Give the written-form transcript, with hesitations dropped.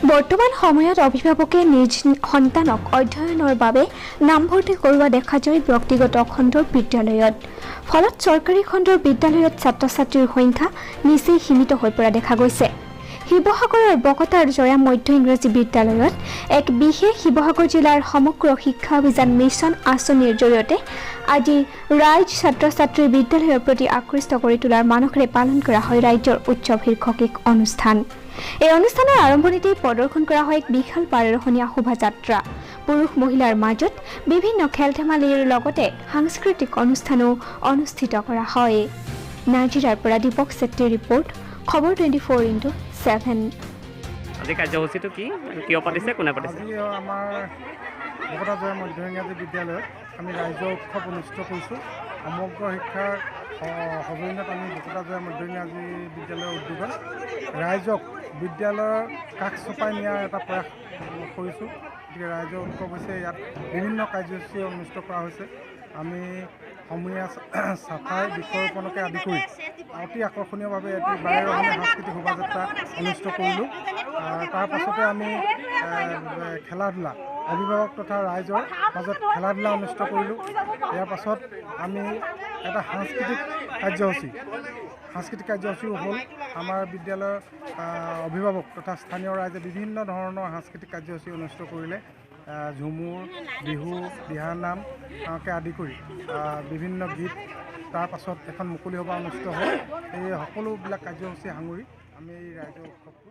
বৰ্তমান সময়ত অভিভাৱকে নিজ সন্তানক অধ্যয়নৰ বাবে নামভৰ্তি কৰোৱা দেখা যায় ব্যক্তিগত খণ্ডৰ বিদ্যালয়ত। ফলত চৰকাৰী খণ্ডৰ বিদ্যালয়ত ছাত্ৰ-ছাত্ৰীৰ সংখ্যা নিচেই সীমিত হৈ পৰা দেখা গৈছে। শিৱসাগৰৰ বকতাৰ জয়া মধ্য ইংৰাজী বিদ্যালয়ত এক বিশেষ শিৱসাগৰ জিলাৰ সমগ্ৰ শিক্ষা অভিযান মিছন আঁচনিৰ জৰিয়তে আজি ৰাইজ ছাত্ৰ-ছাত্ৰীৰ বিদ্যালয়ৰ প্ৰতি আকৃষ্ট কৰি তোলাৰ মানসেৰে পালন কৰা হয় ৰাজ্যৰ উৎসৱ শীৰ্ষক এক অনুষ্ঠান। এই অনুষ্ঠানৰ আৰম্ভণিতে প্ৰদৰ্শন কৰা হয় এক বিশাল পাৰৰহণীয়া শোভাযাত্ৰা। পুৰুষ মহিলাৰ মাজত বিভিন্ন খেল-ধেমালিৰ লগতে সাংস্কৃতিক অনুষ্ঠানো অনুষ্ঠিত কৰা হয়। নাজিৰাৰ পৰা দীপক ছেত্ৰীৰ ৰিপৰ্ট, খবৰ 24x7। আজি কাৰ্যসূচীটো কি কিয় পাতিছে, কোনে পাতিছে? আজি আমাৰ বকতা জয়া মধ্য ইংৰাজী বিদ্যালয়ত আমি ৰাজ্য উৎসৱ অনুষ্ঠিত কৰিছোঁ। সমগ্ৰ শিক্ষাৰ সৰ্বজনীনত আমি বকতা জয়া মধ্য ইংৰাজী বিদ্যালয়ৰ উদ্যোগত ৰাইজক বিদ্যালয়ৰ কাষ চপাই নিয়াৰ এটা প্ৰয়াস কৰিছোঁ। গতিকে ৰাইজৰ উৎসৱ হৈছে, ইয়াত বিভিন্ন কাৰ্যসূচী অনুষ্ঠিত কৰা হৈছে। আমি সমূহীয়া চাফাই বৃক্ষৰোপণকে আদি কৰি অতি আকৰ্ষণীয়ভাৱে এটি বাৰেৰহণীয়া সাংস্কৃতিক শোভাযাত্ৰা অনুষ্ঠিত কৰিলোঁ। তাৰ পাছতে আমি খেলা-ধূলা অভিভাৱক তথা ৰাইজৰ মাজত খেলা-ধূলা অনুষ্ঠিত কৰিলোঁ। ইয়াৰ পাছত আমি এটা সাংস্কৃতিক কাৰ্যসূচীও হ'ল। আমাৰ বিদ্যালয়ৰ অভিভাৱক তথা স্থানীয় ৰাইজে বিভিন্ন ধৰণৰ সাংস্কৃতিক কাৰ্যসূচী অনুষ্ঠিত কৰিলে। ঝুমুৰ, বিহু, দিহানামকে আদি কৰি বিভিন্ন গীত, তাৰ পাছত এখন মুকলি সভা অনুষ্ঠিত হ'ল। এই সকলোবিলাক কাৰ্যসূচী সাঙুৰি আমি এই ৰাইজৰ উৎসৱটো